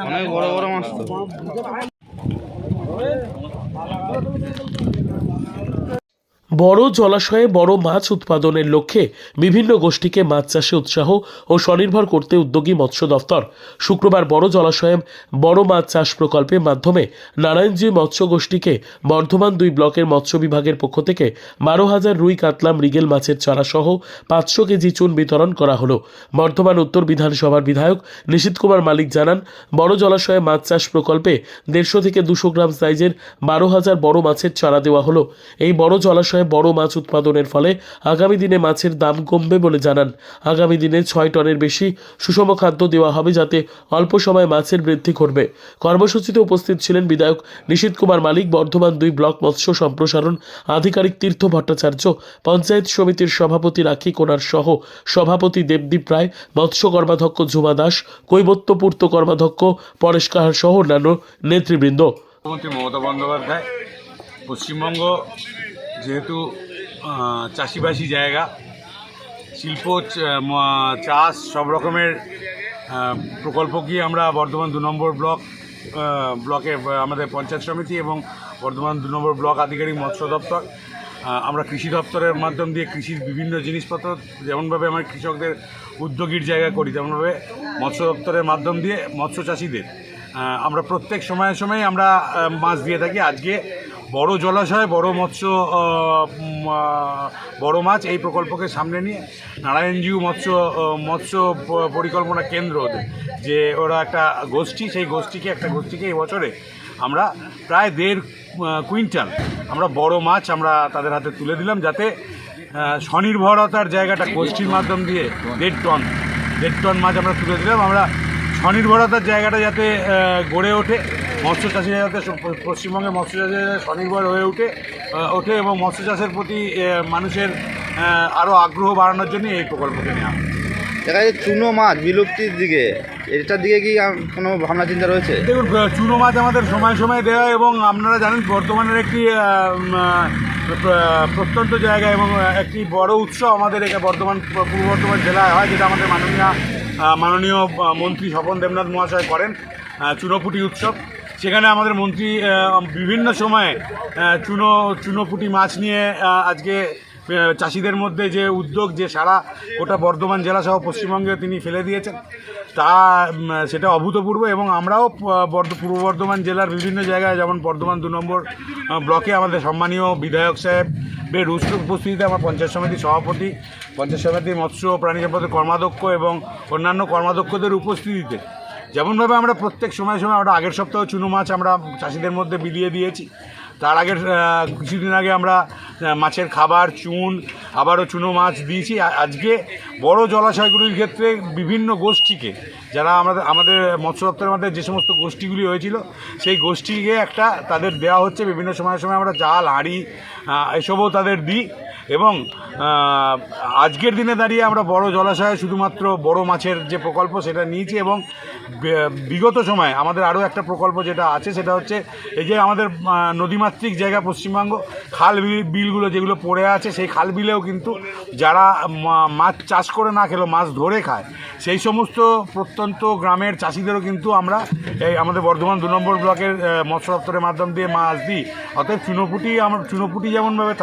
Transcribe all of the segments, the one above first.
অনেক বড় বড় মাছ তো। বড় জলাশয়ে বড় মাছ উৎপাদনের লক্ষ্যে বিভিন্ন গোষ্ঠীকে মাছ চাষে উৎসাহ ও স্বনির্ভর করতে উদ্যোগী মৎস্য দফতর শুক্রবার বড় জলাশয়ে বড় মাছ চাষ প্রকল্পের মাধ্যমে নারায়ণজী মৎস্য গোষ্ঠীকে বর্ধমান 2 ব্লকের মৎস্য বিভাগের পক্ষ থেকে 12,000 রুই কাতলা মৃগেল মাছের চারা সহ 500 কেজি চুন বিতরণ করা হলো। বর্ধমান উত্তর বিধানসভার বিধায়ক নিশীথ কুমার মালিক জানান, বড় জলাশয়ে মাছ চাষ প্রকল্পে 150 থেকে 200 গ্রাম সাইজের 12,000 বড় মাছের চারা দেওয়া হলো। এই বড় জলাশয়ে বড় মাছ উৎপাদনের ফলে আগামী দিনে মাছের দাম কমবে বলে জানান। আগামী দিনে 6 টনের বেশি সুষম খাদ্য দেওয়া হবে যাতে অল্প সময়ে মাছের বৃদ্ধি ঘটবে। কর্মসূচিতে উপস্থিত ছিলেন বিধায়ক নিশীথ কুমার মালিক, বর্ধমান 2 ব্লক মৎস্য সম্প্রসারণ আধিকারিক তীর্থ ভট্টাচার্য, পঞ্চায়েত সমিতির সভাপতি রাখি কোনার সহ সভাপতি দেবদীপ রায়, মৎস্য কর্মাধ্যক্ষ ঝুমা দাস, কৈবত্য পূর্ত কর্মাধ্যক্ষ পরেশ কাহার সহ অন্যান্য নেতৃবৃন্দ। মুখ্যমন্ত্রী মমতা বন্দ্যোপাধ্যায় পশ্চিমবঙ্গ যেহেতু চাষিবাসী জায়গা, শিল্প, চাষ সব রকমের প্রকল্পকে আমরা বর্ধমান 2 নম্বর ব্লকে আমাদের পঞ্চায়েত সমিতি এবং বর্ধমান 2 নম্বর ব্লক আধিকারিক মৎস্য দপ্তর, আমরা কৃষি দপ্তরের মাধ্যম দিয়ে কৃষির বিভিন্ন জিনিসপত্র যেমনভাবে আমরা কৃষকদের উদ্যোগীর জায়গা করি, তেমনভাবে মৎস্য দপ্তরের মাধ্যম দিয়ে মৎস্য চাষিদের আমরা প্রত্যেক সময়ে আমরা মাছ দিয়ে থাকি। আজকে বড় জলাশয় বড় মাছ এই প্রকল্পকে সামনে নিয়ে নারায়ণজী মৎস্য পরিকল্পনা কেন্দ্র, যে ওরা একটা গোষ্ঠী, সেই গোষ্ঠীকে এই বছরে আমরা প্রায় 1.5 কুইন্টাল আমরা বড় মাছ আমরা তাদের হাতে তুলে দিলাম, যাতে স্বনির্ভরতার জায়গাটা গোষ্ঠীর মাধ্যম দিয়ে 1.5 টন মাছ আমরা তুলে দিলাম। আমরা স্বনির্ভরতার জায়গাটা যাতে গড়ে ওঠে, মৎস্য চাষিরা যাতে পশ্চিমবঙ্গের মৎস্য চাষিরা স্বনির্ভর হয়ে ওঠে এবং মৎস্য চাষের প্রতি মানুষের আরও আগ্রহ বাড়ানোর জন্য এই প্রকল্পকে নেওয়া। দেখা যাচ্ছে চুনো মাছ বিলুপ্তির দিকে, এটার দিকে কি কোনো ভাবনা চিন্তা রয়েছে? দেখুন, চুনো মাছ আমাদের সময় দেওয়া, এবং আপনারা জানেন বর্তমানের একটি প্রত্যন্ত জায়গা এবং একটি বড় উৎসব আমাদের পূর্ব বর্ধমান জেলায় হয়, যেটা আমাদের মাননীয় মন্ত্রী স্বপন দেবনাথ মহাশয় করেন, চুনোপুটি উৎসব। সেখানে আমাদের মন্ত্রী বিভিন্ন সময়ে চুনোপুটি মাছ নিয়ে আজকে চাষিদের মধ্যে যে উদ্যোগ, যে সারা গোটা বর্ধমান জেলা সহ পশ্চিমবঙ্গে তিনি ফেলে দিয়েছেন, সেটা অভূতপূর্ব। এবং আমরাও পূর্ব বর্ধমান জেলার বিভিন্ন জায়গায়, যেমন বর্ধমান 2 নম্বর ব্লকে আমাদের সম্মানীয় বিধায়ক সাহেবের উপস্থিতিতে আমার পঞ্চায়েত সমিতির সভাপতি, পঞ্চায়েত সমিতির মৎস্য প্রাণী সম্পদের কর্মাধ্যক্ষ এবং অন্যান্য কর্মাধ্যক্ষদের উপস্থিতিতে যেমনভাবে আমরা প্রত্যেক সময় আমরা আগের সপ্তাহে চুনো মাছ আমরা চাষিদের মধ্যে বিলিয়ে দিয়েছি। তার আগের কিছুদিন আগে আমরা মাছের খাবার, চুন, আবারও চুনো মাছ দিয়েছি। আজকে বড় জলাশয়গুলির ক্ষেত্রে বিভিন্ন গোষ্ঠীকে, যারা আমাদের মৎস্য দপ্তরের মধ্যে যে সমস্ত গোষ্ঠীগুলি হয়েছিল, সেই গোষ্ঠীকে তাদের দেওয়া হচ্ছে। বিভিন্ন সময় আমরা জাল, হাঁড়ি এসবও তাদের দিই। এবং আজকের দিনে দাঁড়িয়ে আমরা বড় জলাশয়ে শুধুমাত্র বড় মাছের যে প্রকল্প সেটা নিয়েছি। এবং বিগত সময়ে আমাদের আরও একটা প্রকল্প যেটা আছে, সেটা হচ্ছে এই যে আমাদের নদীমাতৃক জায়গা পশ্চিমবঙ্গ, খাল বিলগুলো যেগুলো পড়ে আছে, সেই খাল বিলেও কিন্তু যারা মাছ চাষ করে না খেলেও মাছ ধরে খায়, সেই সমস্ত প্রত্যন্ত গ্রামের চাষিদেরও কিন্তু আমরা এই আমাদের বর্ধমান 2 নম্বর ব্লকের মৎস্য দপ্তরের মাধ্যম দিয়ে মাছ দিই। অতএব চুনোপুটি যেমনভাবে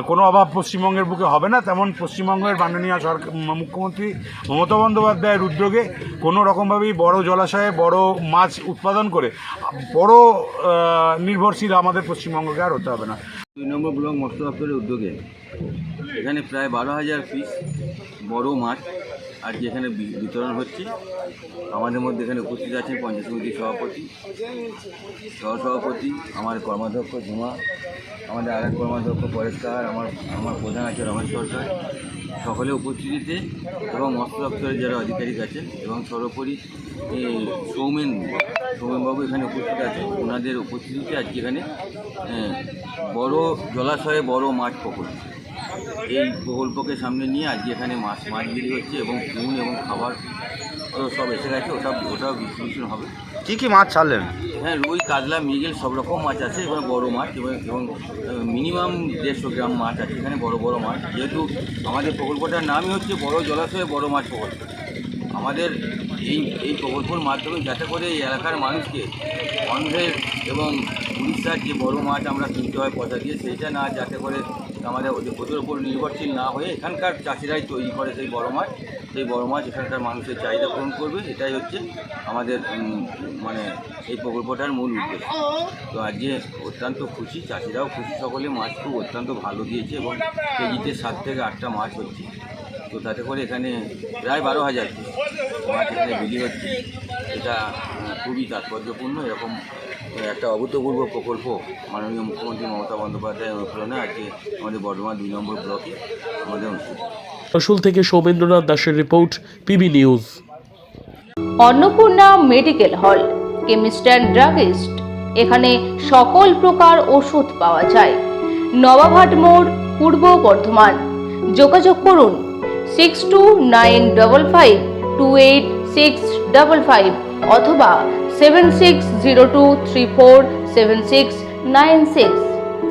কোনো অভাব পশ্চিমবঙ্গের বুকে হবে না, তেমন পশ্চিমবঙ্গের মাননীয় মুখ্যমন্ত্রী মমতা বন্দ্যোপাধ্যায়ের উদ্যোগে কোনো রকমভাবেই বড় জলাশয়ে বড় মাছ উৎপাদন করে বড় নির্ভরশীল আমাদের পশ্চিমবঙ্গকে আর হতে হবে না। 2 নম্বর ব্লক মৎস্য দপ্তরের উদ্যোগে এখানে প্রায় 12,000 পিস বড় মাছ আজকে এখানে বিতরণ হচ্ছে। আমাদের মধ্যে এখানে উপস্থিত আছেন পঞ্চায়েত সমিতির সভাপতি, সহসভাপতি, আমার কর্মাধ্যক্ষ ঝুমা, আমাদের আরেক কর্মাধ্যক্ষ পরেশ কাহার, আমার প্রধান আছে রমেশ সরকার, সকলে উপস্থিতিতে, এবং মৎস্য দপ্তরের যারা আধিকারিক আছেন এবং সর্বোপরি সৌমেনবাবু এখানে উপস্থিত আছেন। ওনাদের উপস্থিতিতে আজকে এখানে বড় জলাশয়ে বড় মাছ প্রকল্প, এই প্রকল্পকে সামনে নিয়ে আজকে এখানে মাছ বিলি হচ্ছে এবং চুন এবং খাবার সব এসে গেছে, ওটাও ডিস্ট্রিবিউশন হবে। কী কী মাছ ছাড়লেন? হ্যাঁ, রুই, কাতলা, মৃগেল সব রকম মাছ আছে, এবং বড় মাছ এবং মিনিমাম 150 গ্রাম মাছ আছে এখানে, বড় মাছ। যেহেতু আমাদের প্রকল্পটার নামই হচ্ছে বড় জলাশয়ে বড় মাছ প্রকল্প। আমাদের এই প্রকল্পের মাধ্যমে যাতে করে এই এলাকার মানুষকে অন্ধ্রের এবং উড়িষ্যার যে বড় মাছ আমরা কিনতে হয় পয়সা দিয়ে সেইটা না, যাতে করে আমাদের ওদের ওপর নির্ভরশীল না হয়ে এখানকার চাষিরাই তৈরি করে সেই বড় মাছ এখানকার মানুষের চাহিদা পূরণ করবে। এটাই হচ্ছে আমাদের মানে এই প্রকল্পটার মূল উদ্দেশ্য। তো আজকে অত্যন্ত খুশি, চাষিরাও খুশি, সকলে মাছ খুব অত্যন্ত ভালো দিয়েছে এবং কেজিতে 7 থেকে 8টা মাছ হচ্ছে। তো তাতে করে এখানে প্রায় 12,000 মাছ এখানে বিলি হচ্ছে। এটা খুবই তাৎপর্যপূর্ণ। এরকম একটা অভূতপূর্ব প্রকল্প মাননীয় মুখ্যমন্ত্রী মমতা বন্দ্যোপাধ্যায়ের অনুপ্রেরণে আজকে আমাদের বর্ধমান 2 নম্বর ব্লকে আমাদের অনুষ্ঠিত। রসুল থেকে সৌমেন্দ্রনাথ দাসের report, PB news. Annapurna medical hall, chemist and druggist. এখানে সকল প্রকার ওষুধ পাওয়া যায়। নবাবহাট মোড়, পূর্ব বর্ধমান। যোগাযোগ করুন 6295528655 অথবা 7602347696।